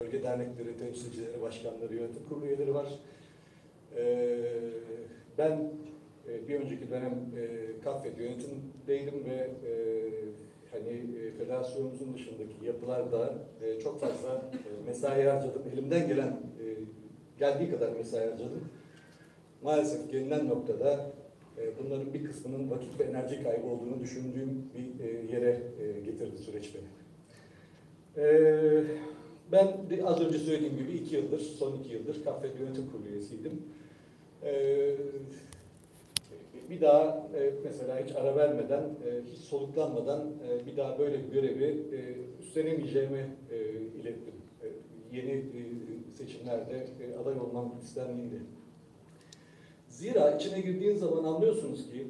bölge dernekleri temsilcileri, başkanları, yönetim kurulu üyeleri var. Ben bir önceki dönem KAFED yönetimdeydim ve hani federasyonumuzun dışındaki yapılarda çok fazla mesai harcadım. Elimden gelen geldiği kadar mesai harcadım. Maalesef gelinen noktada bunların bir kısmının vakit ve enerji kaybı olduğunu düşündüğüm bir yere getirdi süreç beni. Ben az önce söylediğim gibi son 2 yıldır KAFED yönetim kurulu üyesiydim. Bir daha mesela hiç ara vermeden, hiç soluklanmadan bir daha böyle bir görevi üstlenemeyeceğimi ilettim. Yeni seçimlerde aday olmam istendiğinde. Zira içine girdiğin zaman anlıyorsunuz ki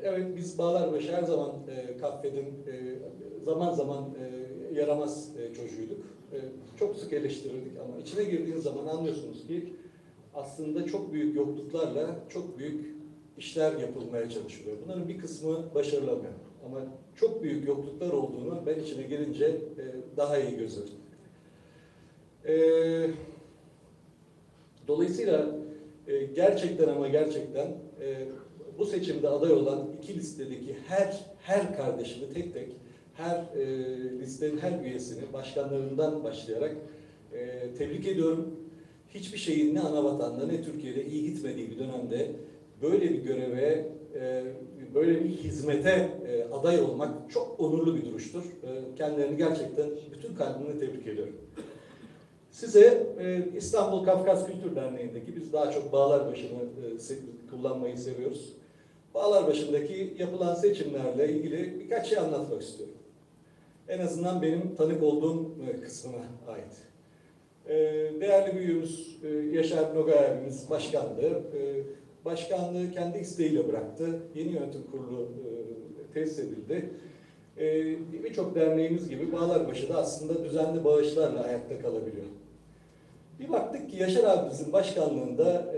evet biz Bağlarbaşı her zaman KAFED'in zaman zaman yaramaz çocuğuyduk. Çok sık eleştirirdik ama içine girdiğin zaman anlıyorsunuz ki aslında çok büyük yokluklarla çok büyük işler yapılmaya çalışılıyor. Bunların bir kısmı başarılamıyor. Ama çok büyük yokluklar olduğunu ben içine girince daha iyi gözledim. Dolayısıyla gerçekten ama gerçekten bu seçimde aday olan 2 listedeki her kardeşimi tek tek, her listenin her üyesini başkanlarından başlayarak tebrik ediyorum. Hiçbir şeyin ne anavatanla ne Türkiye'de iyi gitmediği bir dönemde böyle bir göreve, böyle bir hizmete aday olmak çok onurlu bir duruştur. Kendilerini gerçekten bütün kalbimle tebrik ediyorum. Size İstanbul Kafkas Kültür Derneği'ndeki, biz daha çok Bağlarbaşı'nı kullanmayı seviyoruz. Bağlarbaşı'ndaki yapılan seçimlerle ilgili birkaç şey anlatmak istiyorum. En azından benim tanık olduğum kısmına ait. Değerli büyüğümüz Yaşar Nogay abimiz başkandı. Başkanlığı kendi isteğiyle bıraktı. Yeni yönetim kurulu tesis edildi. Birçok derneğimiz gibi Bağlarbaşı aslında düzenli bağışlarla ayakta kalabiliyor. Bir baktık ki Yaşar abimizin başkanlığında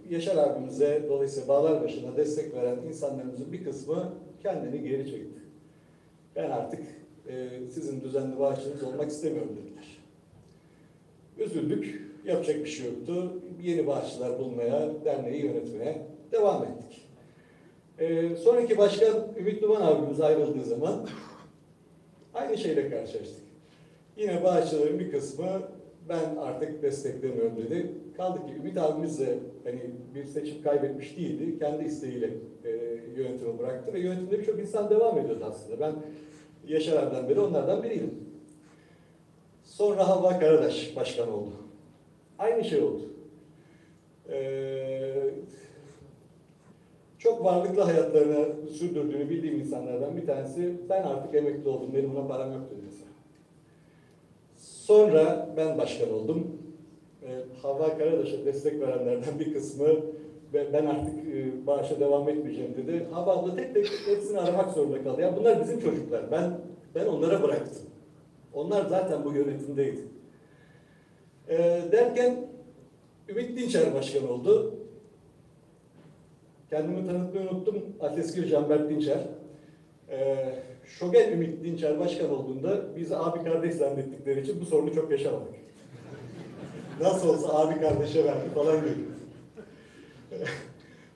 Yaşar abimize, dolayısıyla Bağlarbaşı'na destek veren insanlarımızın bir kısmı kendini geri çekti. Ben artık sizin düzenli bağışçınız olmak istemiyorum dediler. Üzüldük, yapacak bir şey yoktu. Yeni bağışçılar bulmaya, derneği yönetmeye devam ettik. Sonraki başkan Ümit Duman abimiz ayrıldığı zaman aynı şeyle karşılaştık. Yine bağışçıların bir kısmı ben artık desteklemiyorum dedi. Kaldı ki Ümit abimiz de hani bir seçim kaybetmiş değildi. Kendi isteğiyle yönetimi bıraktı ve yönetimde birçok insan devam ediyordu aslında. Ben Yaşar abiden beri onlardan biriydim. Sonra Havva Karadaş başkan oldu. Aynı şey oldu. Çok varlıklı hayatlarını sürdürdüğünü bildiğim insanlardan bir tanesi, ben artık emekli oldum, benim buna param yok dedi mesela. Sonra ben başkan oldum. Havva Karadaş'a destek verenlerden bir kısmı ben artık bağışa devam etmeyeceğim dedi. Havva abla tek tek hepsini aramak zorunda kaldı. Ya bunlar bizim çocuklar. Ben onlara bıraktım. Onlar zaten bu yönetimdeydi. Derken Ümit Dinçer başkan oldu. Kendimi tanıtmayı unuttum. Ateşgil Canberk Dinçer. Şogen Ümit Dinçer başkan olduğunda bizi abi kardeş zannettikleri için bu sorunu çok yaşamadık. Nasıl olsa abi kardeşe verdi falan diyor.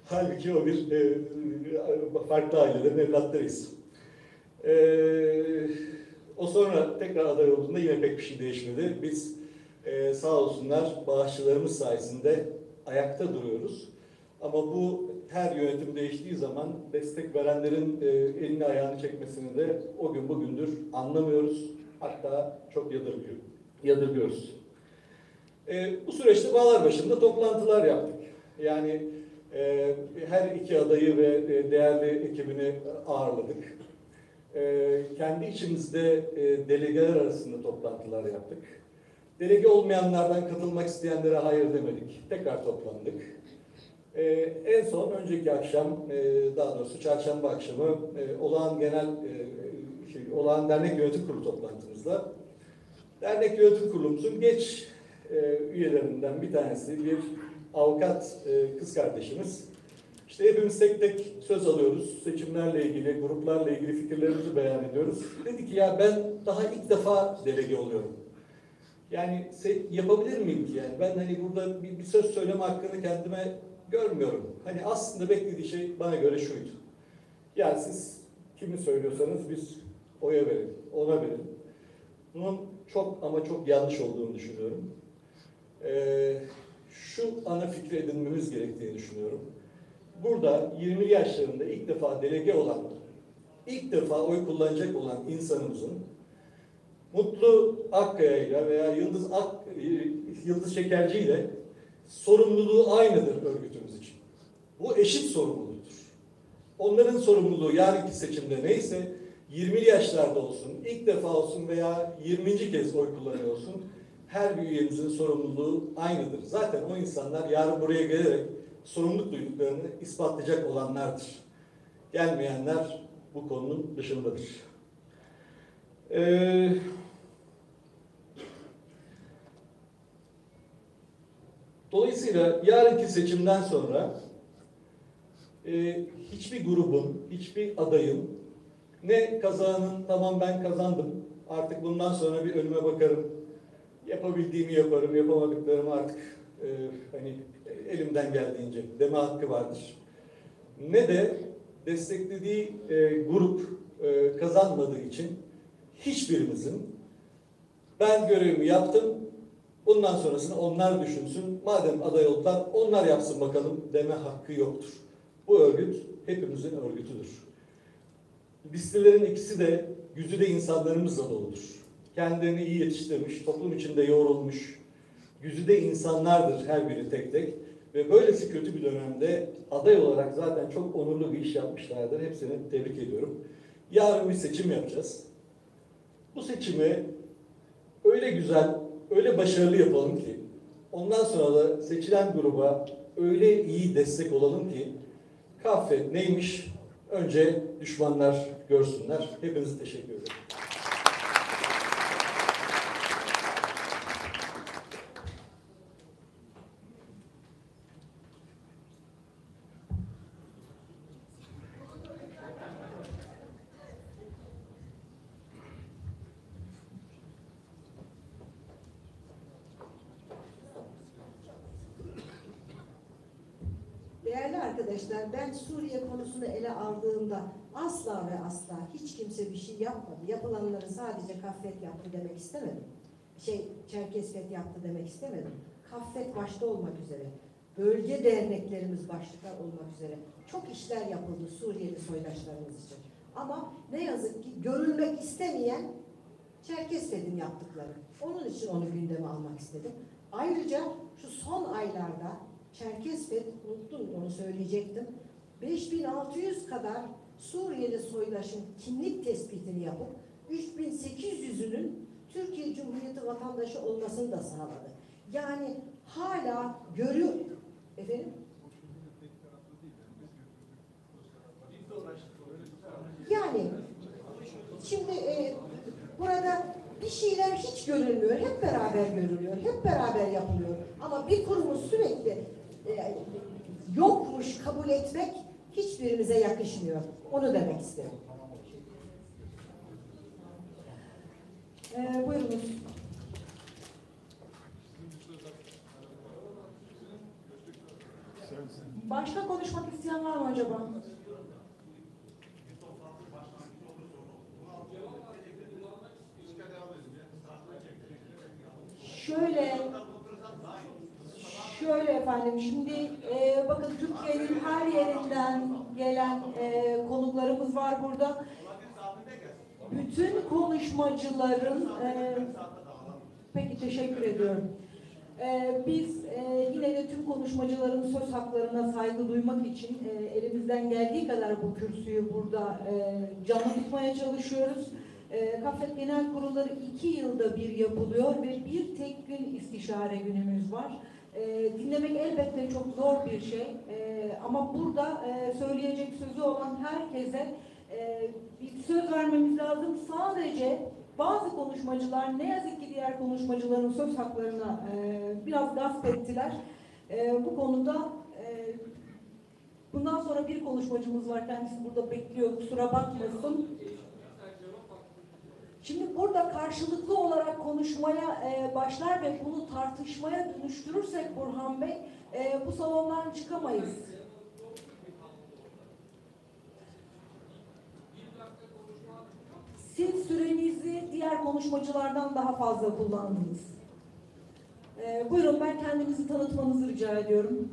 Halbuki o bir farklı ailelerin evlatlarıyız. O sonra tekrar aday olduğunda yine pek bir şey değişmedi. Biz sağ olsunlar bağışçılarımız sayesinde ayakta duruyoruz. Ama bu her yönetim değiştiği zaman destek verenlerin elini ayağını çekmesini de o gün bugündür anlamıyoruz. Hatta çok yadırgıyoruz. Bu süreçte Bağlarbaşı'nda toplantılar yaptık. Yani her 2 adayı ve değerli ekibini ağırladık. Kendi içimizde delegeler arasında toplantılar yaptık. Delege olmayanlardan katılmak isteyenlere hayır demedik. Tekrar toplandık. En son önceki akşam, daha doğrusu çarşamba akşamı olağan dernek yönetim kurulu toplantımızda dernek yönetim kurulumuzun geç üyelerinden bir tanesi, bir avukat kız kardeşimiz. İşte hepimiz tek tek söz alıyoruz. Seçimlerle ilgili, gruplarla ilgili fikirlerimizi beyan ediyoruz. Dedi ki ya ben daha ilk defa delege oluyorum. Yani yapabilir miyim ki yani? Ben hani burada bir söz söyleme hakkını kendime görmüyorum. Hani aslında beklediği şey bana göre şuydu. Yani siz kimi söylüyorsanız biz oya verin, ona verin. Bunun çok ama çok yanlış olduğunu düşünüyorum. Şu ana fikri edinmemiz gerektiğini düşünüyorum. Burada 20 yaşlarında ilk defa delege olan, ilk defa oy kullanacak olan insanımızın Mutlu Akkaya ile veya Yıldız Şekerci ile sorumluluğu aynıdır örgütümüz için. Bu eşit sorumluluktur. Onların sorumluluğu yarınki seçimde neyse 20 yaşlarda olsun, ilk defa olsun veya 20. kez oy kullanıyor olsun, her bir üyemizin sorumluluğu aynıdır. Zaten o insanlar yarın buraya gelerek sorumluluk duyduklarını ispatlayacak olanlardır. Gelmeyenler bu konunun dışındadır. Dolayısıyla yarınki seçimden sonra hiçbir grubun, hiçbir adayın ne kazanın tamam ben kazandım artık bundan sonra bir önüme bakarım, yapabildiğimi yaparım, yapamadıklarımı artık hani elimden geldiğince deme hakkı vardır. Ne de desteklediği grup kazanmadığı için hiçbirimizin ben görevimi yaptım, bundan sonrasını onlar düşünsün, madem aday oldular onlar yapsın bakalım deme hakkı yoktur. Bu örgüt hepimizin örgütüdür. Listelerin ikisi de güzide insanlarımızla doludur. Kendilerini iyi yetiştirmiş, toplum içinde yoğrulmuş, güzide insanlardır her biri tek tek. Ve böylesi kötü bir dönemde aday olarak zaten çok onurlu bir iş yapmışlardır. Hepsini tebrik ediyorum. Yarın bir seçim yapacağız. Bu seçimi öyle güzel, öyle başarılı yapalım ki ondan sonra da seçilen gruba öyle iyi destek olalım ki kahve neymiş önce düşmanlar görsünler. Hepinize teşekkür ederim. Değerli arkadaşlar, ben Suriye konusunu ele aldığımda asla ve asla hiç kimse bir şey yapmadı. Yapılanları sadece Kaffet yaptı demek istemedim. Çerkezfet yaptı demek istemedim. Kaffet başta olmak üzere, bölge derneklerimiz başta olmak üzere çok işler yapıldı Suriyeli soydaşlarımız için. Ama ne yazık ki görülmek istemeyen Çerkezfet'in yaptıkları. Onun için onu gündeme almak istedim. Ayrıca şu son aylarda Çerkezfet, unuttum onu söyleyecektim, 5600 kadar Suriyeli soydaşın kimlik tespitini yapıp 3800'ünün Türkiye Cumhuriyeti vatandaşı olmasını da sağladı. Yani hala görüyor... Efendim? Yani şimdi burada bir şeyler hiç görülmüyor, hep beraber görülüyor, hep beraber yapılıyor. Ama bir kurumu sürekli yokmuş kabul etmek hiçbirimize yakışmıyor. Onu demek istedim. Buyurunuz. Başka konuşmak isteyen var mı acaba? Şöyle efendim, şimdi bakın Türkiye'nin her yerinden gelen konuklarımız var burada. Bütün konuşmacıların peki teşekkür ediyorum. Biz yine de tüm konuşmacıların söz haklarına saygı duymak için elimizden geldiği kadar bu kürsüyü burada canlı tutmaya çalışıyoruz. Kaffet Genel Kurulları 2 yılda bir yapılıyor ve bir tek gün istişare günümüz var. Dinlemek elbette çok zor bir şey ama burada söyleyecek sözü olan herkese bir söz vermemiz lazım. Sadece bazı konuşmacılar ne yazık ki diğer konuşmacıların söz haklarına biraz gasp ettiler. Bu konuda bundan sonra bir konuşmacımız var, kendisi burada bekliyor, kusura bakmasın. Şimdi burada karşılıklı olarak konuşmaya başlar ve bunu tartışmaya dönüştürürsek Burhan Bey, bu salondan çıkamayız. Siz sürenizi diğer konuşmacılardan daha fazla kullandınız. Buyurun, ben kendinizi tanıtmanızı rica ediyorum.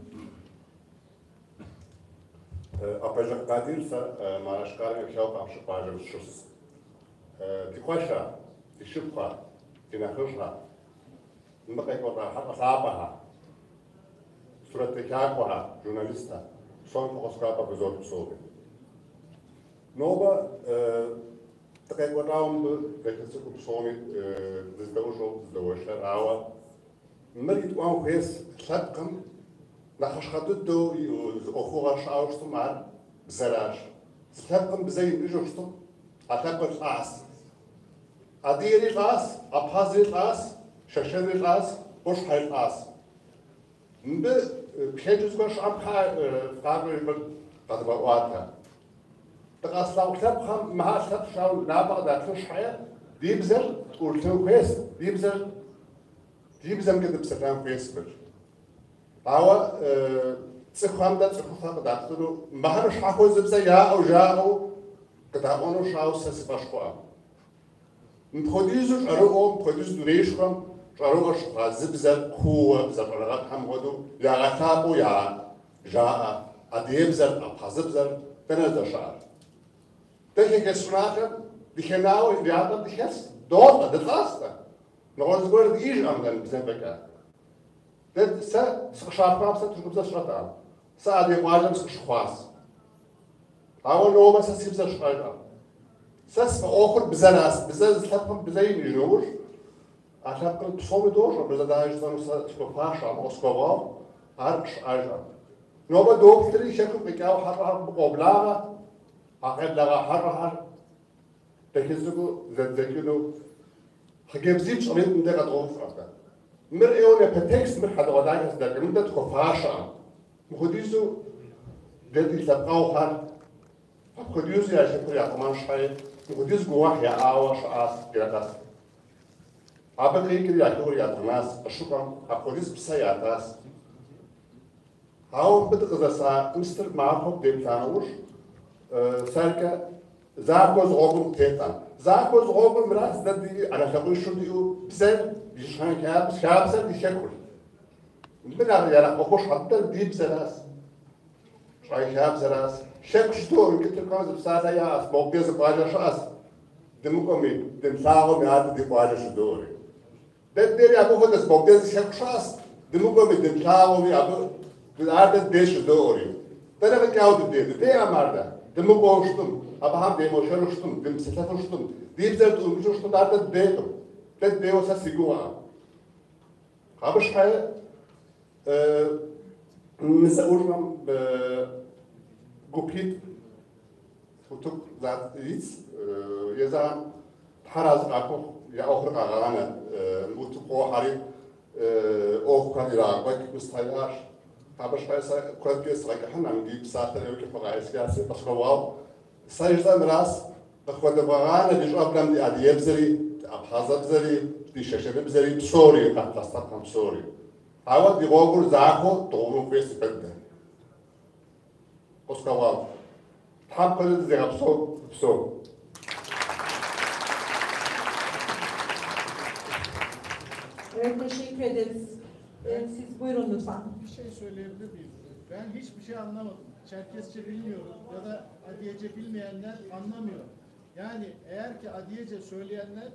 Apajak Kadirsa, Maraşkar'ın Kiyop Amşık Bajımız Şursus. Dikwaşa, Dişipha, Dinahırha, Mbakaykoda, Hasabaha, Surattekakwaha, Jurnalista, Son Oskapa Bezorg Sobe. Nova, Takaykodaum, Dekasukup Somi, Zdaujo, Zdaushar Awa, Merit Wan Hes, Satkam, Nachashkatutu, Ohuash Austumar, Zerash. Satkam Bezayin Ijostum, Atakot As. Adiri As, Apazir As, Shashir As, Bushhail As. Mbe Pejus Gosh Amha Faber Kadawata. The Aslaw Ham Mahasat shall Naba that Fushaya, Dibzel, Urtu Quest, Dibzem get the Psatan Questber. Our Sekhanda Sekha through Maharash Hakozibza Ya or Jao, Kataono Shaus Sesipashwa. Produce Aro, produce duration, Jarosh, Zibzel, Kua, Zaparat Hamodu, Yaratabu Ya, Ja, Adibzel, Apazibzel, Benedashar. Then he gets smarter, the Henao in the other, the Hess, daughter, the faster. No one's going to eat on them, Zembeka. Then said, Sharpam said to the Shatan. Sadi Williams Schwas. Our Nova says he's a Schreiber. Says for awkward Bizanas, Bizaz Tapam Bizain, you know. I have got so many doors, but the eyes don't say to Pasha, Moskova, Arch Aja. Nova dog 3 shekels, the cow, Oblaga. أقل لغة حرها تكذبوا ذكروا حكيم زيد شريط من ده قطعه فرقة مرئيون يبتكس من حد غداية ذلك من ده تخفاشا مخديزو دي تبقاو حر مخديزو يا شكر يا طمان شحي مخديز قواح يا آواش آس جلتاس عبقى يكري يا كور يا تناس الشكرا مخديز بسياتاس هاو بدق ذا مستر معهم دي بتانوش سالك زاكوز غوبن تيتان زاكوز غوبن مراس ددي على خبر شو ديو بسال يشان كاب سال يشكل من على يلا بخش حتى دي بسلاس شاي كاب سلاس شك شتو قلت لكم بساعه يا موبيز باجا شاس دمكمي دم ساعه مياد دي باجا شدوري ددي يا بخو دس موبيز شك شاس دمكمي دم ساعه مي ابو دارد ديش دوري ترى كاود دي اماردا دم قوشتم ابهم ديمو شرشتم دم ستفشتم ديبزرت ومشتم دارد ديتم تد ديوسا سيغوا خابش حي مسؤولم بقوكيت وتوك ذات ريس يزا حراز اكو يا اخر اغانا وتقو حري اوف كان يراقبك مستعار خابش حي كنت كيسرك احنا نجيب ساعه يوكي فرايس سياسي بشكواو سايجدا مراس بخوات بغانا اللي جو ابلام دي اديب زري ابحازب زري دي ششب زري بسوري قطستات كم سوري هاو دي غوغر زاكو تومو فيس بده اوسكاوال تحب كل زي بسو Evet, teşekkür ederiz. Siz buyurun lütfen. Bir şey söyleyebilir miyim? Ben hiçbir şey anlamadım. Çerkesçe bilmiyorum ya da Adiyece bilmeyenler anlamıyor. Yani eğer ki Adiyece söyleyenler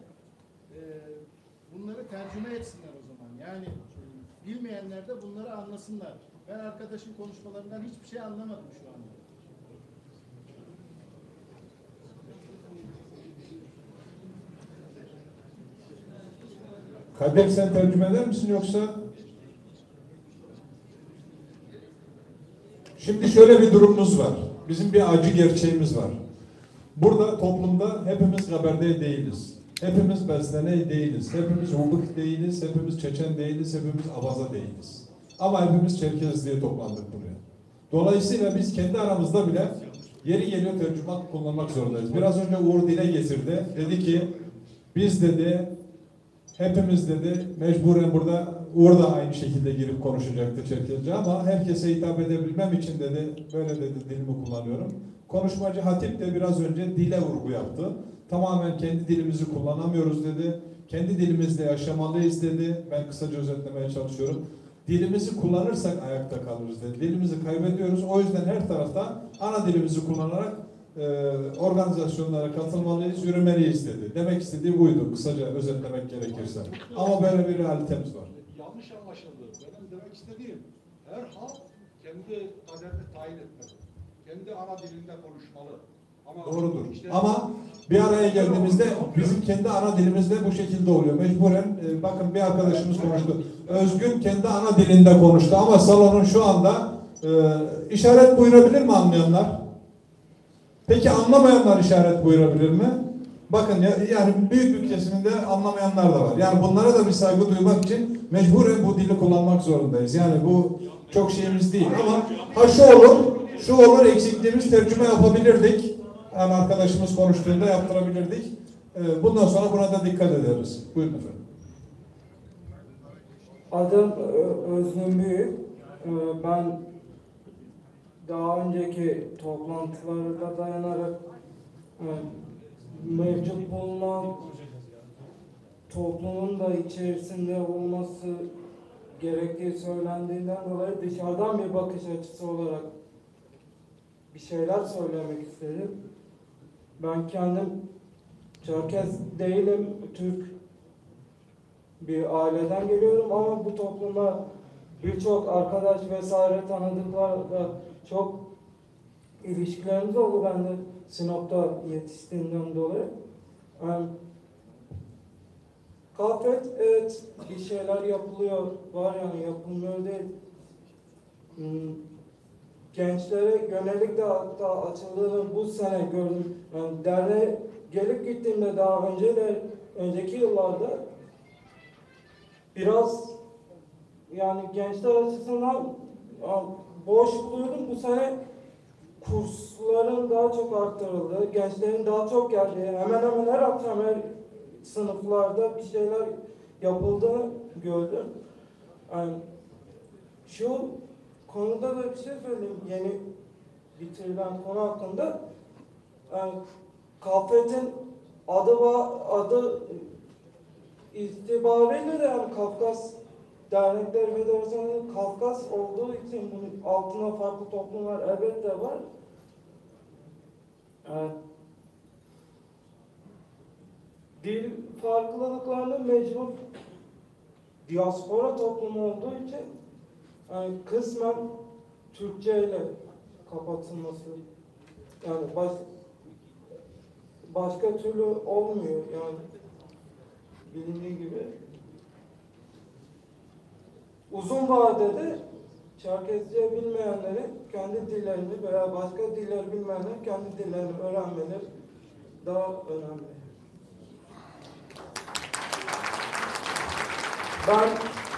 bunları tercüme etsinler o zaman. Yani bilmeyenler de bunları anlasınlar. Ben arkadaşın konuşmalarından hiçbir şey anlamadım şu anda. Kadir sen tercüme eder misin yoksa? Şimdi şöyle bir durumumuz var. Bizim bir acı gerçeğimiz var. Burada toplumda hepimiz Kabardey değiliz. Hepimiz Besleney değiliz. Hepimiz Hubuk değiliz. Hepimiz Çeçen değiliz. Hepimiz Abaza değiliz. Ama hepimiz Çerkez diye toplandık buraya. Dolayısıyla biz kendi aramızda bile yeri geliyor tercüman kullanmak zorundayız. Biraz önce Uğur dile getirdi. Dedi ki Biz dedi, hepimiz dedi, mecburen Uğur da aynı şekilde girip konuşacaktı Çerkezce ama herkese hitap edebilmem için dedi, böyle dedi dilimi kullanıyorum. Konuşmacı Hatip de biraz önce dile vurgu yaptı. Tamamen kendi dilimizi kullanamıyoruz dedi. Kendi dilimizle yaşamalıyız dedi. Ben kısaca özetlemeye çalışıyorum. Dilimizi kullanırsak ayakta kalırız dedi. Dilimizi kaybediyoruz. O yüzden her tarafta ana dilimizi kullanarak organizasyonlara katılmalıyız, yürümeliyiz dedi. Demek istediği buydu kısaca özetlemek gerekirse. Ama böyle bir realitemiz var. Yanlış anlaşıldı. Benim demek istediğim her halk kendi kaderini tayin etmeli. Kendi ana dilinde konuşmalı. Ama Doğrudur. işte, Ama bir araya geldiğimizde bizim kendi ana dilimizde bu şekilde oluyor. Mecburen bakın bir arkadaşımız konuştu. Özgün kendi ana dilinde konuştu ama salonun şu anda işaret buyurabilir mi anlayanlar? Peki anlamayanlar işaret buyurabilir mi? Bakın yani büyük bir kesiminde anlamayanlar da var. Yani bunlara da bir saygı duymak için mecburen bu dili kullanmak zorundayız. Yani bu çok şeyimiz değil ama şu olur eksikliğimiz tercüme yapabilirdik. Yani arkadaşımız konuştuğunda yaptırabilirdik. Bundan sonra buna da dikkat ederiz. Buyurun efendim. Adım Özgün Büyük. Ben daha önceki toplantılara dayanarak mevcut bulunan toplumun da içerisinde olması gerektiği söylendiğinden dolayı dışarıdan bir bakış açısı olarak bir şeyler söylemek istedim. Ben kendim Çerkez değilim, Türk bir aileden geliyorum ama bu topluma birçok arkadaş vesaire tanıdıklarla çok ilişkilerimiz oldu. Ben de Sinop'ta yetiştiğimden dolayı. Kafet, evet bir şeyler yapılıyor, var yani yapılmıyor değil. Gençlere yönelik de hatta açıldığını bu sene gördüm. Yani derneğe gelip gittiğimde daha önceki yıllarda biraz yani gençler açısından boş buluyordum. Bu sene kursların daha çok arttırıldı. Gençlerin daha çok geldiği, hemen hemen her akşam her sınıflarda bir şeyler yapıldığını gördüm. Yani şu konuda da bir şey söyleyeyim. Yeni bitirilen konu hakkında. Yani KAFET'in adı itibariyle de yani Kafkas Dernekler Federasyonu'nun Kafkas olduğu için bunun altına farklı toplumlar elbette var. Dil farklılıklarını mecbur diaspora toplumu olduğu için yani kısmen Türkçe ile kapatılması yani başka türlü olmuyor yani bilindiği gibi. Uzun vadede Çerkezce bilmeyenlerin kendi dillerini veya başka diller bilmeyenlerin kendi dillerini öğrenmeleri daha önemli. Ben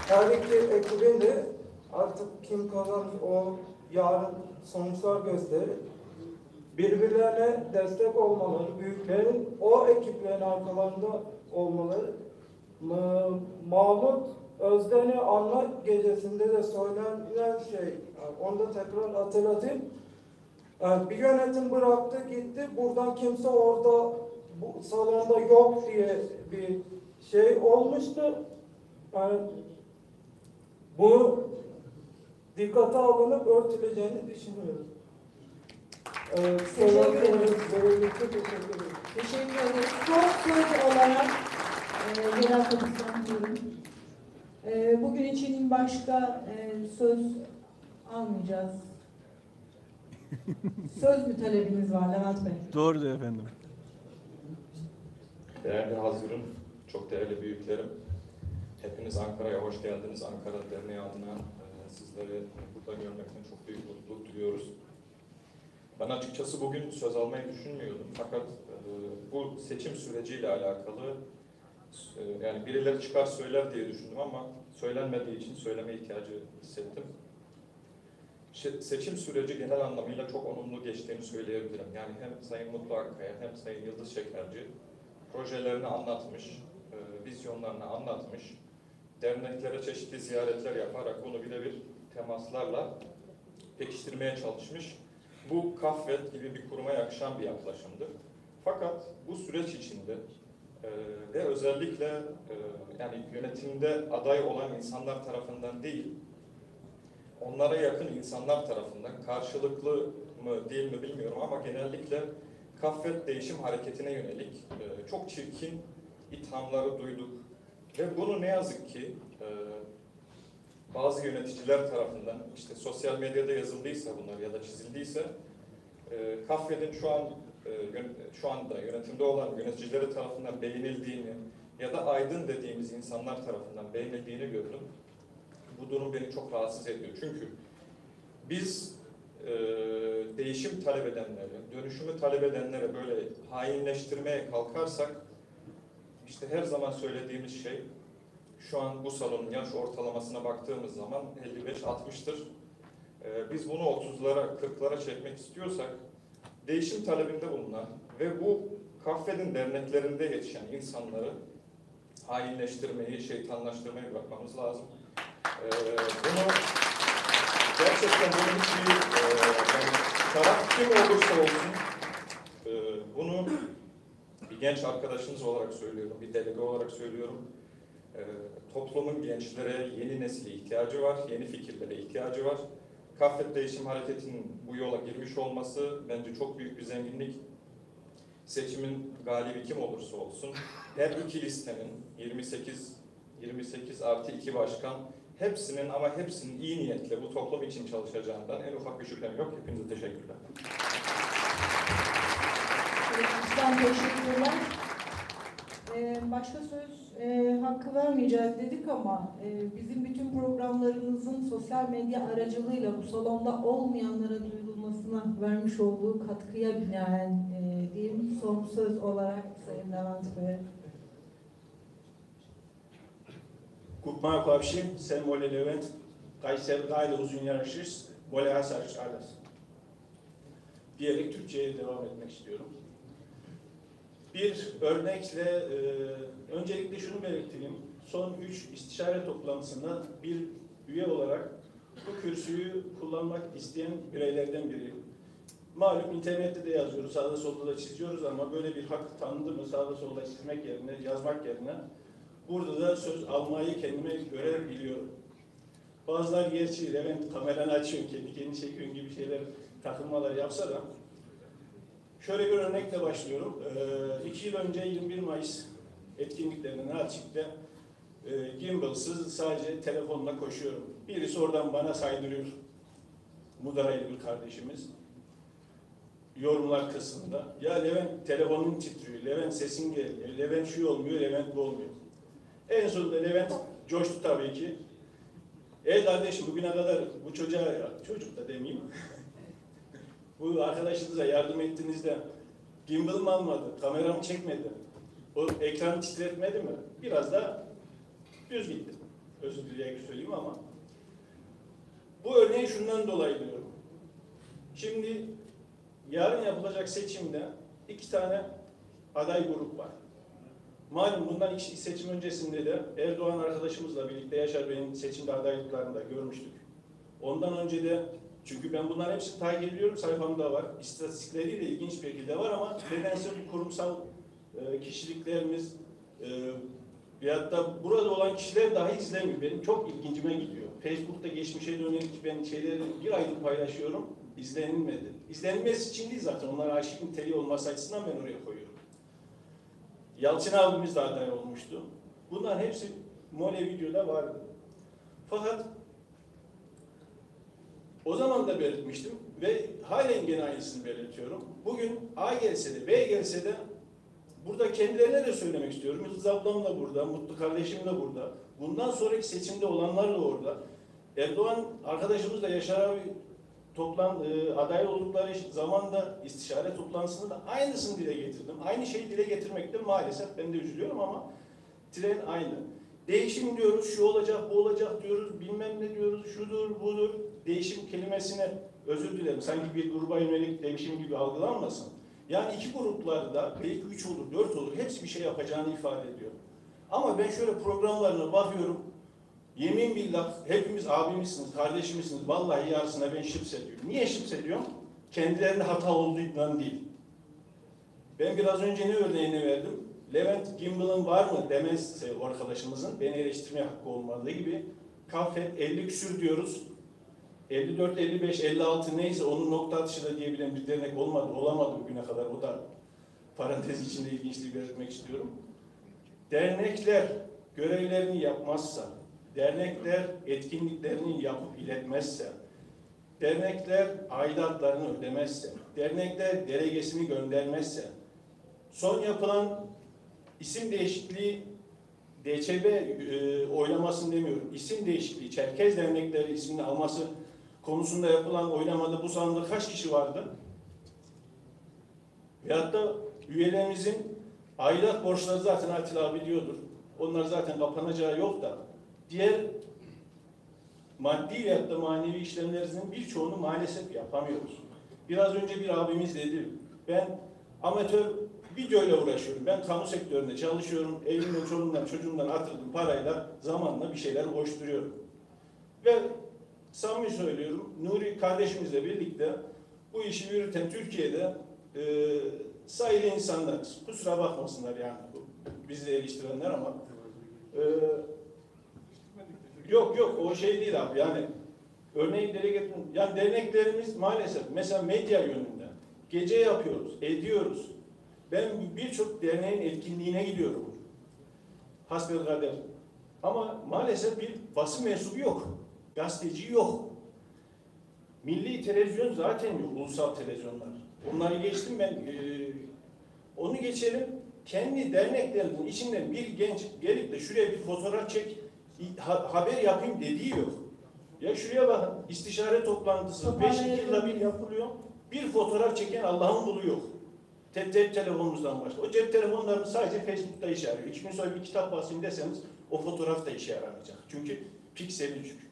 her iki ekibin de artık kim kazanır o yarın sonuçlar gösterir. Birbirlerine destek olmaları, büyüklerin o ekiplerin arkalarında olmaları. Mahmut Özden'i anma gecesinde de söylenen şey, onu da tekrar hatırlatayım. Yani bir yönetim bıraktı gitti, buradan kimse orada bu salonda yok diye bir şey olmuştu. Yani bu dikkate alınıp örtüleceğini düşünüyorum. Teşekkür ederiz. Teşekkür ederiz. Son söz olarak genel komisyon diyorum. Bugün için başka söz almayacağız. Söz mü talebiniz var Levent Bey? Doğrudur efendim. Değerli hazırım, çok değerli büyüklerim. Hepiniz Ankara'ya hoş geldiniz. Ankara Derneği adına sizleri burada görmekten çok büyük mutluluk duyuyoruz. Ben açıkçası bugün söz almayı düşünmüyordum. Fakat bu seçim süreciyle alakalı yani birileri çıkar söyler diye düşündüm ama söylenmediği için söyleme ihtiyacı hissettim. Seçim süreci genel anlamıyla çok olumlu geçtiğini söyleyebilirim. Yani hem Sayın Mutlu Akkaya hem Sayın Yıldız Şekerci projelerini anlatmış, vizyonlarını anlatmış, derneklere çeşitli ziyaretler yaparak bunu birebir temaslarla pekiştirmeye çalışmış. Bu Kaffet gibi bir kuruma yakışan bir yaklaşımdır. Fakat bu süreç içinde ve özellikle yani yönetimde aday olan insanlar tarafından değil, onlara yakın insanlar tarafından karşılıklı mı değil mi bilmiyorum ama genellikle Kaffet değişim hareketine yönelik çok çirkin ithamları duyduk. Ve bunu ne yazık ki bazı yöneticiler tarafından, işte sosyal medyada yazıldıysa bunlar ya da çizildiyse, Kaffet'in şu anda yönetimde olan yöneticileri tarafından beğenildiğini ya da aydın dediğimiz insanlar tarafından beğenildiğini gördüm. Bu durum beni çok rahatsız ediyor. Çünkü biz değişim talep edenleri, dönüşümü talep edenlere böyle hainleştirmeye kalkarsak, işte her zaman söylediğimiz şey, şu an bu salonun yaş ortalamasına baktığımız zaman 55-60'tır. Biz bunu 30'lara, 40'lara çekmek istiyorsak, değişim talebinde bulunan ve bu Kaffet'in derneklerinde yetişen insanları hainleştirmeyi, şeytanlaştırmayı bırakmamız lazım. Bunu gerçekten bunun için yani taraf kim olursa olsun bunu bir genç arkadaşınız olarak söylüyorum, bir delege olarak söylüyorum. Toplumun gençlere, yeni nesile ihtiyacı var, yeni fikirlere ihtiyacı var. Kaffet Değişim Hareketi'nin bu yola girmiş olması bence çok büyük bir zenginlik. Seçimin galibi kim olursa olsun, her iki listenin 28 artı 2 başkan hepsinin ama hepsinin iyi niyetle bu toplum için çalışacağından en ufak bir şüphem yok. Hepinize teşekkürler. Sizden teşekkürler. Başka söz hakkı vermeyeceğiz dedik ama bizim bütün programlarımızın sosyal medya aracılığıyla bu salonda olmayanlara duyurulmasına vermiş olduğu katkıya binaen diyeyim son söz olarak Sayın Levent Bey. Guten Abend, sen Mole Levent, Kayseri Gayle Uzun Yarışız, Mole Hasar Alas. Diyerek Türkçe'ye devam etmek istiyorum. Bir örnekle öncelikle şunu belirteyim. Son 3 istişare toplantısında bir üye olarak bu kürsüyü kullanmak isteyen bireylerden biri. Malum internette de yazıyoruz, sağda solda da çiziyoruz ama böyle bir hak tanındı mı sağda solda çizmek yerine, yazmak yerine burada da söz almayı kendime göre biliyorum. Bazıları gerçi Levent kameranı açıyor, kendi çekiyor gibi şeyler, takılmalar yapsa da şöyle bir örnekle başlıyorum. 2 yıl önce 21 Mayıs etkinliklerinde Nalçik'te gimbalsız sadece telefonla koşuyorum. Birisi oradan bana saydırıyor. Mudaraylı bir kardeşimiz. Yorumlar kısmında. Ya Levent telefonun titriyor, Levent sesin geliyor, Levent şu olmuyor, Levent bu olmuyor. En sonunda Levent coştu tabii ki. Kardeşim bugüne kadar bu çocuğa, çocuk da demeyeyim, bu arkadaşınıza yardım ettiğinizde gimbal mı almadı, kameramı çekmedi, o ekranı titretmedi mi? Biraz da düz gitti. Özür dileyerek söyleyeyim ama. Bu örneği şundan dolayı diyorum. Şimdi yarın yapılacak seçimde 2 tane aday grup var. Malum bundan ilk seçim öncesinde de Erdoğan arkadaşımızla birlikte Yaşar Bey'in seçimde adaylıklarını da görmüştük. Ondan önce de, çünkü ben bunların hepsini takip ediyorum, sayfamda var. İstatistikleriyle ilginç bir şekilde var ama nedense bu kurumsal kişiliklerimiz veyahut da burada olan kişiler dahi izlemiyor. Benim çok ilgincime gidiyor. Facebook'ta geçmişe dönelik ben şeyleri bir aylık paylaşıyorum, izlenilmedi. İzlenilmesi için değil zaten, onlar arşiv niteliği olması açısından ben oraya koyuyorum. Yalçın abimiz de aday olmuştu. Bunların hepsi Mole videoda vardı. Fakat o zaman da belirtmiştim ve halen gene aynısını belirtiyorum. Bugün A gelse de B gelse de burada kendilerine de söylemek istiyorum. Yıldız ablam da burada, Mutlu kardeşim de burada. Bundan sonraki seçimde olanlar da orada. Erdoğan arkadaşımız da Yaşar abi aday oldukları zaman da istişare toplantısında da aynısını dile getirdim. Aynı şeyi dile getirmekte maalesef ben de üzülüyorum ama tren aynı. Değişim diyoruz, şu olacak, bu olacak diyoruz, bilmem ne diyoruz, şudur, budur. Değişim kelimesine özür dilerim. Sanki bir gruba yönelik değişim gibi algılanmasın. Yani iki gruplarda belki 3 olur, 4 olur, hepsi bir şey yapacağını ifade ediyor. Ama ben şöyle programlarına bakıyorum, yemin billah hepimiz abimizsiniz, kardeşimizsiniz, vallahi yarısına ben şıpsediyorum. Niye şıpsediyorum? Kendilerinde hata olduğundan değil. Ben biraz önce ne örneğini verdim? Levent Gimbal'ın var mı demezse o arkadaşımızın, beni eleştirmeye hakkı olmadığı gibi, Kaffet 50 küsür diyoruz. 54, 55, 56 neyse onun nokta atışı da diyebilen bir dernek olamadı bugüne kadar. O da parantez içinde ilginçliği belirtmek istiyorum. Dernekler görevlerini yapmazsa, dernekler etkinliklerini yapıp iletmezse, dernekler aidatlarını ödemezse, dernekler delegesini göndermezse, son yapılan isim değişikliği DÇB oylamasını demiyorum, isim değişikliği, Çerkez dernekleri ismini alması konusunda yapılan oylamada bu salonda kaç kişi vardı? Veyahut da üyelerimizin aidat borçları zaten Atilla abi biliyordur. Onlar zaten kapanacağı yok da diğer maddi veyahut da manevi işlemlerimizin birçoğunu maalesef yapamıyoruz. Biraz önce bir abimiz dedi, ben amatör videoyla uğraşıyorum. Ben kamu sektöründe çalışıyorum. Evimden, çoluğumdan, çocuğumdan atırdığım parayla zamanla bir şeyler koşturuyorum. Ve samimi söylüyorum, Nuri kardeşimizle birlikte bu işi yürüten Türkiye'de sayılı insanlarız. Kusura bakmasınlar yani bizi eleştirenler ama yok o şey değil abi yani örneğin yani derneklerimiz maalesef mesela medya yönünde gece yapıyoruz, ediyoruz. Ben birçok derneğin etkinliğine gidiyorum. Hasbelkader. Ama maalesef bir basın mensubu yok. Gazeteci yok. Milli televizyon zaten yok. Ulusal televizyonlar. Onları geçtim ben. Onu geçelim. Kendi derneklerinin içinden bir genç gelip de şuraya bir fotoğraf çek, haber yapayım dediği yok. Ya şuraya bakın. İstişare toplantısı 5 yılda bir yapılıyor. Bir fotoğraf çeken Allah'ın kulu yok. Cep telefonumuzdan başla. O cep telefonlarımız sadece Facebook'ta işe yarıyor. 2 gün sonra bir kitap basayım deseniz o fotoğraf da işe yaramayacak. Çünkü pikseli düşük.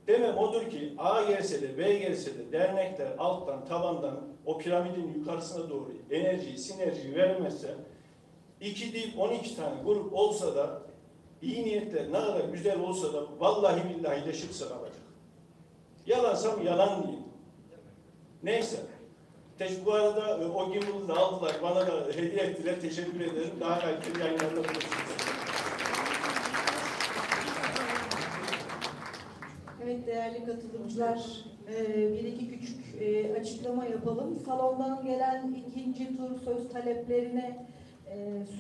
Demem odur ki A gelse de B gelse de dernekler alttan tabandan o piramidin yukarısına doğru enerjiyi, sinerjiyi vermezse 2 değil 12 tane grup olsa da iyi niyetler ne kadar güzel olsa da vallahi billahi de şıpsa kalacak. Yalansam yalan diyeyim. Neyse. Bu arada o gimbal'ı da aldılar, bana da hediye ettiler. Teşekkür ederim. Daha kaliteli yayınlarda buluşuruz. Evet değerli katılımcılar, bir iki küçük açıklama yapalım. Salondan gelen ikinci tur söz taleplerine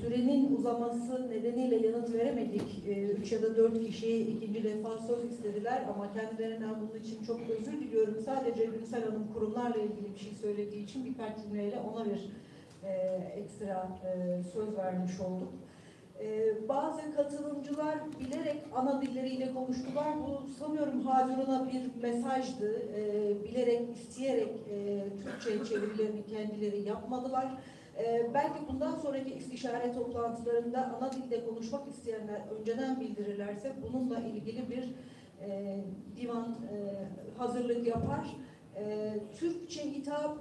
sürenin uzaması nedeniyle yanıt veremedik. 3 ya da 4 kişi ikinci defa söz istediler ama kendilerinden bunun için çok özür diliyorum. Sadece Gülsel Hanım kurumlarla ilgili bir şey söylediği için birkaç cümleyle ona bir ekstra söz vermiş olduk. Bazı katılımcılar bilerek ana dilleriyle konuştular. Bu sanıyorum Hazirun'a bir mesajdı. Bilerek, isteyerek Türkçe çevirilerini kendileri yapmadılar. Belki bundan sonraki istişare toplantılarında ana dilde konuşmak isteyenler önceden bildirirlerse bununla ilgili bir divan hazırlık yapar. Türkçe hitap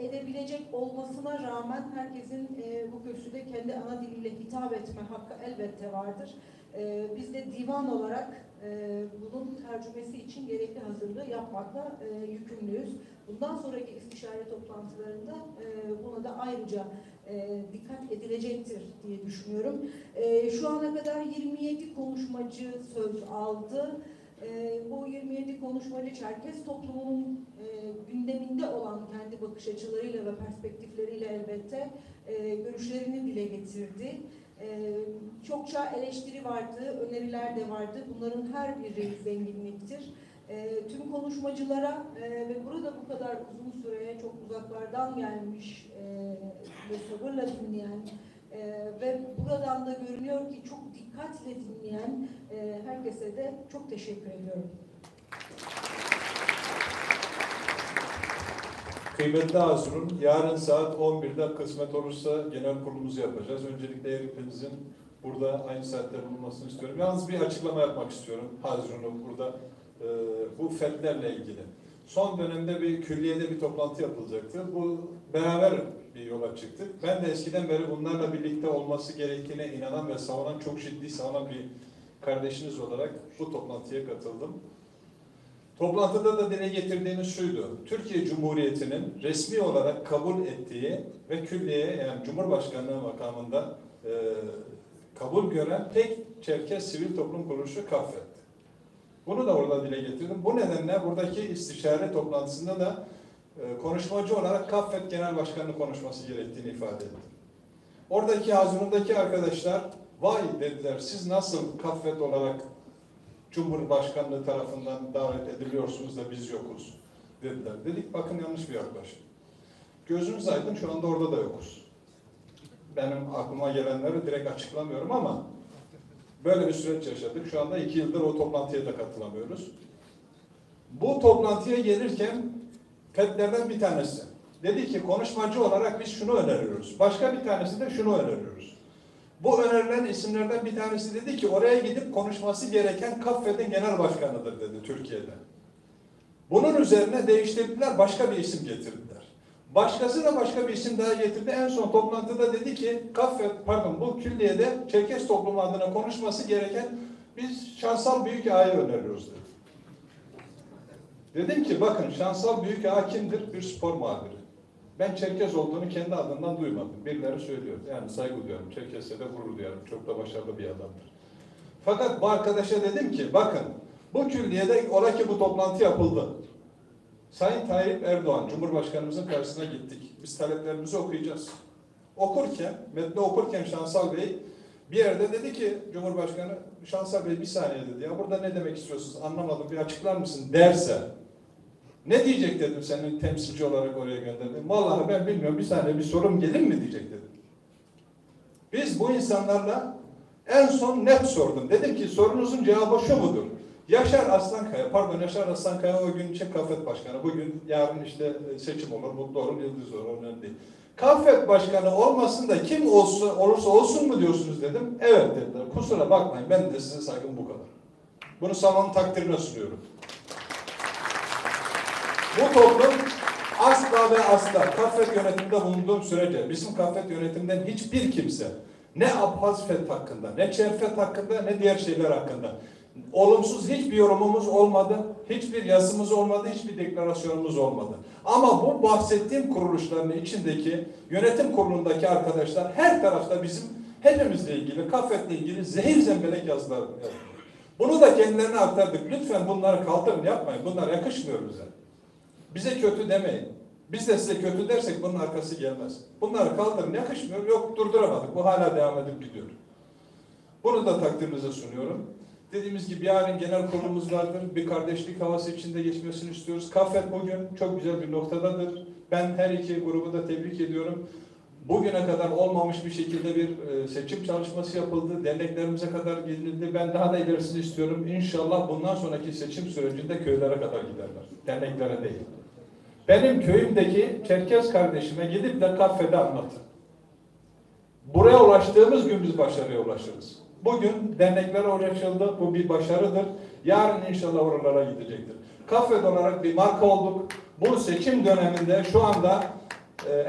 edebilecek olmasına rağmen herkesin bu kürsüde kendi ana diliyle hitap etme hakkı elbette vardır. Biz de divan olarak bunun tercümesi için gerekli hazırlığı yapmakla yükümlüyüz. Bundan sonraki istişare toplantılarında buna da ayrıca dikkat edilecektir diye düşünüyorum. Şu ana kadar 27 konuşmacı söz aldı. Bu 27 konuşmacı Çerkez toplumunun gündeminde olan kendi bakış açılarıyla ve perspektifleriyle elbette görüşlerini dile getirdi. Çokça eleştiri vardı, öneriler de vardı. Bunların her biri zenginliktir. Tüm konuşmacılara ve burada bu kadar uzun süreye çok uzaklardan gelmiş ve sabırla dinleyen ve buradan da görünüyor ki çok dikkatle dinleyen herkese de çok teşekkür ediyorum. Kıymetli Hazirun, yarın saat 11'de kısmet olursa genel kurulumuzu yapacağız. Öncelikle hepinizin burada aynı saatte bulunmasını istiyorum. Yalnız bir açıklama yapmak istiyorum Hazirun'un burada bu fetlerle ilgili. Son dönemde bir külliyede bir toplantı yapılacaktı. Bu beraber bir yola çıktık. Ben de eskiden beri bunlarla birlikte olması gerektiğine inanan ve savunan, çok ciddi savunan bir kardeşiniz olarak bu toplantıya katıldım. Toplantıda da dile getirdiğimiz şuydu: Türkiye Cumhuriyeti'nin resmi olarak kabul ettiği ve külliye, yani Cumhurbaşkanlığı makamında kabul gören tek Çerkes sivil toplum kuruluşu Kaffet. Bunu da orada dile getirdim. Bu nedenle buradaki istişare toplantısında da konuşmacı olarak Kaffet Genel Başkanı'nın konuşması gerektiğini ifade ettim. Oradaki hazırındaki arkadaşlar, vay dediler, siz nasıl Kaffet olarak Cumhurbaşkanlığı tarafından davet ediliyorsunuz da biz yokuz dediler. Dedik bakın yanlış bir yaklaşım. Gözünüz aydın, şu anda orada da yokuz. Benim aklıma gelenleri direkt açıklamıyorum ama böyle bir süreç yaşadık. Şu anda 2 yıldır o toplantıya da katılamıyoruz. Bu toplantıya gelirken FET'lerden bir tanesi dedi ki konuşmacı olarak biz şunu öneriyoruz. Başka bir tanesi de şunu öneriyoruz. Bu önerilen isimlerden bir tanesi dedi ki oraya gidip konuşması gereken Kaffet'in genel başkanıdır dedi Türkiye'de. Bunun üzerine değiştirdiler, başka bir isim getirdiler. Başkası da başka bir isim daha getirdi. En son toplantıda dedi ki bu külliyede Çerkes toplumu adına konuşması gereken biz Şansal Büyükağa'yı öneriyoruz dedi. Dedim ki bakın Şansal Büyükağa kimdir? Bir spor muhabiri. Ben Çerkes olduğunu kendi adından duymadım. Birileri söylüyor. Yani saygı duyuyorum. Çerkes'e de gurur duyuyorum. Çok da başarılı bir adamdır. Fakat bu arkadaşa dedim ki bakın bu külliyede ola ki bu toplantı yapıldı. Sayın Tayyip Erdoğan, Cumhurbaşkanımızın karşısına gittik. Biz taleplerimizi okuyacağız. Metni okurken Şansal Bey bir yerde dedi ki Cumhurbaşkanı, Şansal Bey bir saniye dedi. Ya burada ne demek istiyorsunuz anlamadım, bir açıklar mısın derse. Ne diyecek dedim senin temsilci olarak oraya gönderdim. Vallahi ben bilmiyorum, bir saniye bir sorum gelir mi diyecek dedim. Biz bu insanlarla en son net sordum. Dedim ki sorunuzun cevabı şu mudur? Yaşar Aslankaya o gün için Kaffet Başkanı. Bugün, yarın işte seçim olur, mutlu olur, yıldız olur, önemli değil. Kaffet Başkanı olmasın da kim olursa olsun mu diyorsunuz dedim. Evet dediler. Kusura bakmayın, ben de size saygım bu kadar. Bunu salonun takdirine sunuyorum. Bu toplum asla ve asla Kaffet yönetiminde bulunduğum sürece bizim Kaffet yönetimden hiçbir kimse ne Abhazfet hakkında, ne Çerfet hakkında, ne diğer şeyler hakkında olumsuz hiçbir yorumumuz olmadı, hiçbir yazımız olmadı, hiçbir deklarasyonumuz olmadı. Ama bu bahsettiğim kuruluşların içindeki yönetim kurulundaki arkadaşlar her tarafta bizim hepimizle ilgili, Kaffet'le ilgili zehir zemberek yazılar yapıyor. Bunu da kendilerine aktardık. Lütfen bunları kaldırın, yapmayın. Bunlar yakışmıyor bize. Bize kötü demeyin. Biz de size kötü dersek bunun arkası gelmez. Bunları kaldırın, yakışmıyor. Yok, durduramadık. Bu hala devam edip gidiyor. Bunu da takdirinize sunuyorum. Dediğimiz gibi yarın genel kurulumuz vardır. Bir kardeşlik havası içinde geçmesini istiyoruz. Kaffet bugün çok güzel bir noktadadır. Ben her iki grubu da tebrik ediyorum. Bugüne kadar olmamış bir şekilde bir seçim çalışması yapıldı. Derneklerimize kadar gelinildi. Ben daha da ilerisini istiyorum. İnşallah bundan sonraki seçim sürecinde köylere kadar giderler. Derneklere değil. Benim köyümdeki Çerkes kardeşime gidip de Kaffet'e anlatın. Buraya ulaştığımız gün biz başarıya ulaşırız. Bugün derneklere ulaşıldı. Bu bir başarıdır. Yarın inşallah oralara gidecektir. Kaffet olarak bir marka olduk. Bu seçim döneminde şu anda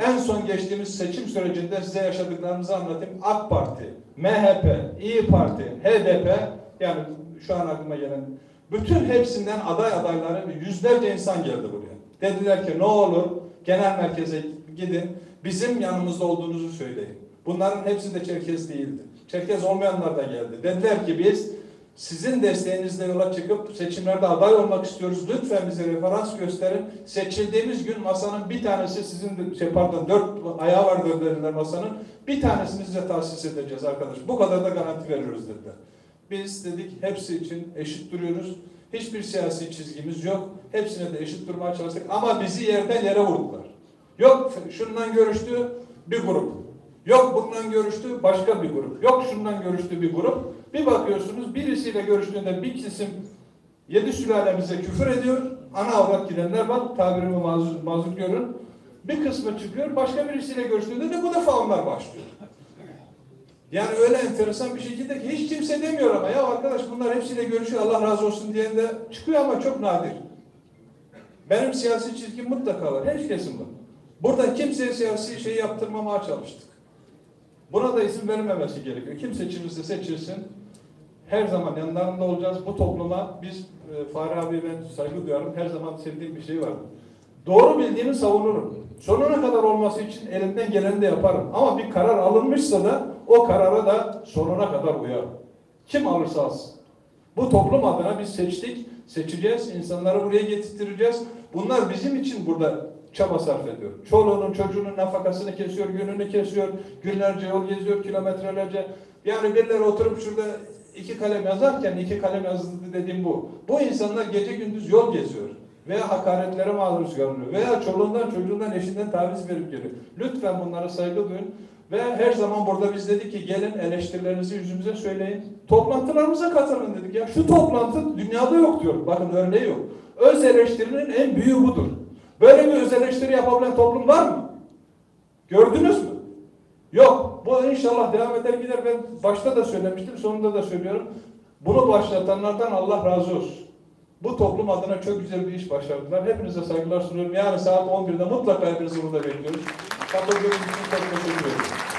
en son geçtiğimiz seçim sürecinde size yaşadıklarımızı anlatayım. AK Parti, MHP, İYİ Parti, HDP, yani şu an aklıma gelen bütün hepsinden adayları yüzlerce insan geldi buraya. Dediler ki ne olur genel merkeze gidin, bizim yanımızda olduğunuzu söyleyin. Bunların hepsi de Çerkes değildi. Çerkes olmayanlar da geldi. Dediler ki biz sizin desteğinizle yola çıkıp seçimlerde aday olmak istiyoruz. Lütfen bize referans gösterin. Seçildiğimiz gün masanın bir tanesi sizin 4 ayağı vardır dediler masanın. Bir tanesini size tahsis edeceğiz arkadaş. Bu kadar da garanti veriyoruz dediler. Biz dedik hepsi için eşit duruyoruz. Hiçbir siyasi çizgimiz yok. Hepsine de eşit durmaya çalıştık. Ama bizi yerden yere vurdular. Yok şundan görüştü bir grup. Yok bundan görüştü başka bir grup. Yok şundan görüştü bir grup. Bir bakıyorsunuz birisiyle görüştüğünde bir kesim 7 sülalemize küfür ediyor. Ana avrat gidenler var. Tabirimi mazur görün. Bir kısmı çıkıyor. Başka birisiyle görüştüğünde de bu defa onlar başlıyor. Yani öyle enteresan bir şekilde ki hiç kimse demiyor ama ya arkadaş bunlar hepsiyle görüşüyor Allah razı olsun diyen de çıkıyor ama çok nadir. Benim siyasi çizgim mutlaka var. Hiç kesim var. Burada kimseye siyasi şey yaptırmamaya çalıştık. Buna da izin verilmemesi gerekiyor. Kim seçilirse seçilsin, her zaman yanlarında olacağız. Bu topluma biz, Fahri abi ben saygı duyarım, her zaman sevdiğim bir şey var. Doğru bildiğimi savunurum. Sonuna kadar olması için elimden geleni de yaparım. Ama bir karar alınmışsa da o karara da sonuna kadar uyarım. Kim alırsa alsın. Bu toplum adına biz seçtik, seçeceğiz, insanları buraya getirtireceğiz. Bunlar bizim için burada çaba sarf ediyor. Çoluğunun, çocuğunun nafakasını kesiyor, gününü kesiyor, günlerce yol geziyor, kilometrelerce. Yani birileri oturup şurada 2 kalem yazarken 2 kalem yazdı dediğim bu. Bu insanlar gece gündüz yol geziyor. Veya hakaretlere maruz kalıyor. Veya çoluğundan, çocuğundan, eşinden taviz verip geliyor. Lütfen bunlara saygı duyun. Ve her zaman burada biz dedik ki gelin eleştirilerinizi yüzümüze söyleyin. Toplantılarımıza katılın dedik. Ya şu toplantı dünyada yok diyor. Bakın örneği yok. Öz eleştirinin en büyüğü budur. Böyle bir öz eleştiri yapabilen toplum var mı? Gördünüz mü? Yok. Bu inşallah devam eder gider. Ben başta da söylemiştim, sonunda da söylüyorum. Bunu başlatanlardan Allah razı olsun. Bu toplum adına çok güzel bir iş başardılar. Hepinize saygılar sunuyorum. Yarın saat 11'de mutlaka hepinizi burada bekliyoruz. Katıldığınız için çok teşekkür ederim.